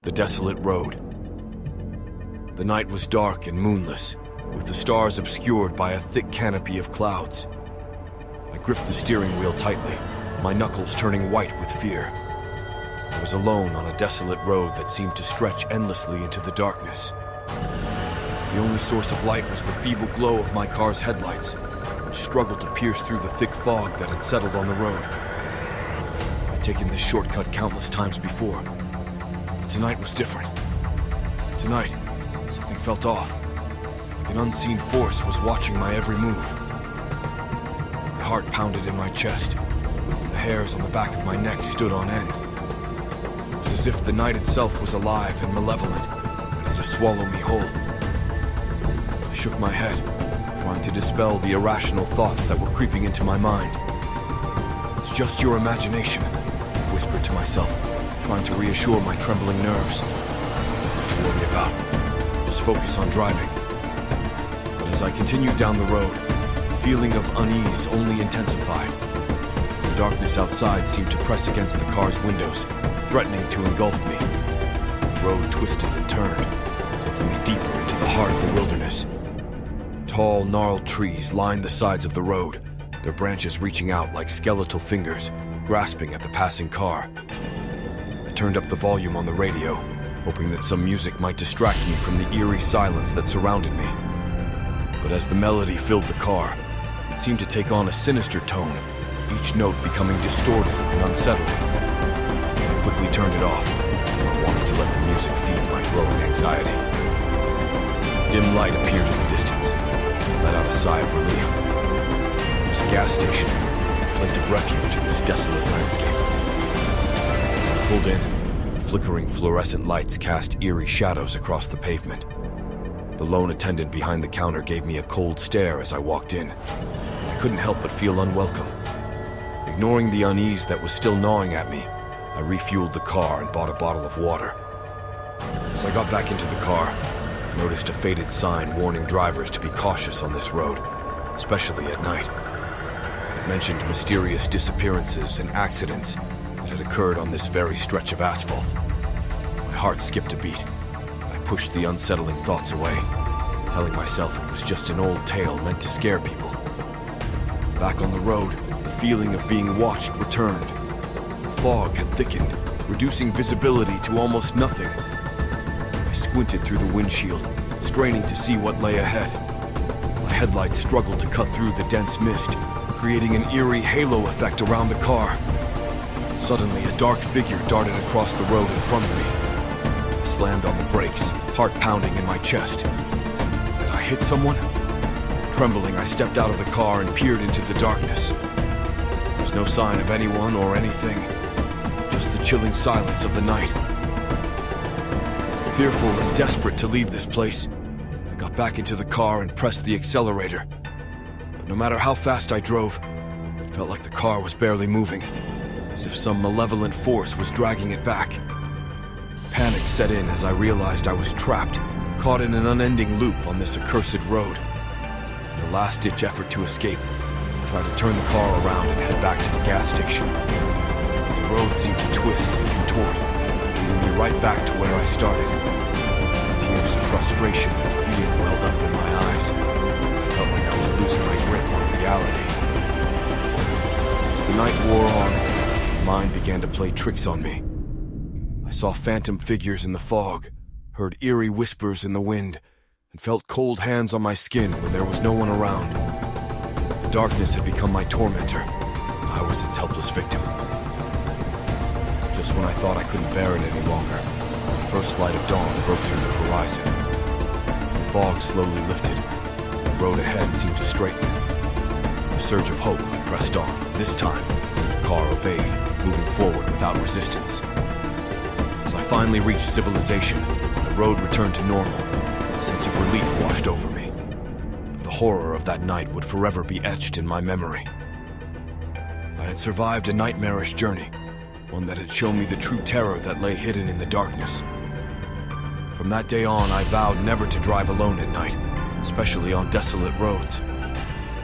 The Desolate Road. The night was dark and moonless, with the stars obscured by a thick canopy of clouds. I gripped the steering wheel tightly, my knuckles turning white with fear. I was alone on a desolate road that seemed to stretch endlessly into the darkness. The only source of light was the feeble glow of my car's headlights, which struggled to pierce through the thick fog that had settled on the road. I'd taken this shortcut countless times before. Tonight was different. Tonight, something felt off. Like an unseen force was watching my every move. My heart pounded in my chest, and the hairs on the back of my neck stood on end. It was as if the night itself was alive and malevolent, ready to swallow me whole. I shook my head, trying to dispel the irrational thoughts that were creeping into my mind. "It's just your imagination," I whispered to myself, trying to reassure my trembling nerves. Nothing to worry about. Just focus on driving. But as I continued down the road, the feeling of unease only intensified. The darkness outside seemed to press against the car's windows, threatening to engulf me. The road twisted and turned, taking me deeper into the heart of the wilderness. Tall, gnarled trees lined the sides of the road, their branches reaching out like skeletal fingers, grasping at the passing car. I turned up the volume on the radio, hoping that some music might distract me from the eerie silence that surrounded me. But as the melody filled the car, it seemed to take on a sinister tone, each note becoming distorted and unsettling. I quickly turned it off, not wanting to let the music feed my growing anxiety. A dim light appeared in the distance, and let out a sigh of relief. It was a gas station, a place of refuge in this desolate landscape. As I pulled in, the flickering fluorescent lights cast eerie shadows across the pavement. The lone attendant behind the counter gave me a cold stare as I walked in. I couldn't help but feel unwelcome. Ignoring the unease that was still gnawing at me, I refueled the car and bought a bottle of water. As I got back into the car, I noticed a faded sign warning drivers to be cautious on this road, especially at night. It mentioned mysterious disappearances and accidents that had occurred on this very stretch of asphalt. My heart skipped a beat, and I pushed the unsettling thoughts away, telling myself it was just an old tale meant to scare people. Back on the road, the feeling of being watched returned. The fog had thickened, reducing visibility to almost nothing. I squinted through the windshield, straining to see what lay ahead. My headlights struggled to cut through the dense mist, creating an eerie halo effect around the car. Suddenly, a dark figure darted across the road in front of me. I slammed on the brakes, heart pounding in my chest. Did I hit someone? Trembling, I stepped out of the car and peered into the darkness. There was no sign of anyone or anything, just the chilling silence of the night. Fearful and desperate to leave this place, I got back into the car and pressed the accelerator. But no matter how fast I drove, it felt like the car was barely moving, as if some malevolent force was dragging it back. Panic set in as I realized I was trapped, caught in an unending loop on this accursed road. In a last-ditch effort to escape, I tried to turn the car around and head back to the gas station. The road seemed to twist and contort, leading me right back to where I started. Tears of frustration and fear welled up in my eyes. I felt like I was losing my grip on reality. As the night wore on, my mind began to play tricks on me. I saw phantom figures in the fog, heard eerie whispers in the wind, and felt cold hands on my skin when there was no one around. The darkness had become my tormentor, and I was its helpless victim. Just when I thought I couldn't bear it any longer, the first light of dawn broke through the horizon. The fog slowly lifted. The road ahead seemed to straighten. With a surge of hope, I pressed on. This time, the car obeyed, moving forward without resistance. As I finally reached civilization, the road returned to normal. A sense of relief washed over me. But the horror of that night would forever be etched in my memory. I had survived a nightmarish journey, one that had shown me the true terror that lay hidden in the darkness. From that day on, I vowed never to drive alone at night, especially on desolate roads.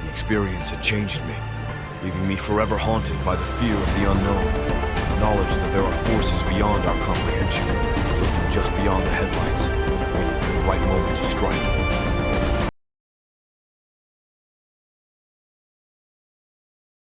The experience had changed me, leaving me forever haunted by the fear of the unknown, the knowledge that there are forces beyond our comprehension, lurking just beyond the headlights, waiting for the right moment to strike.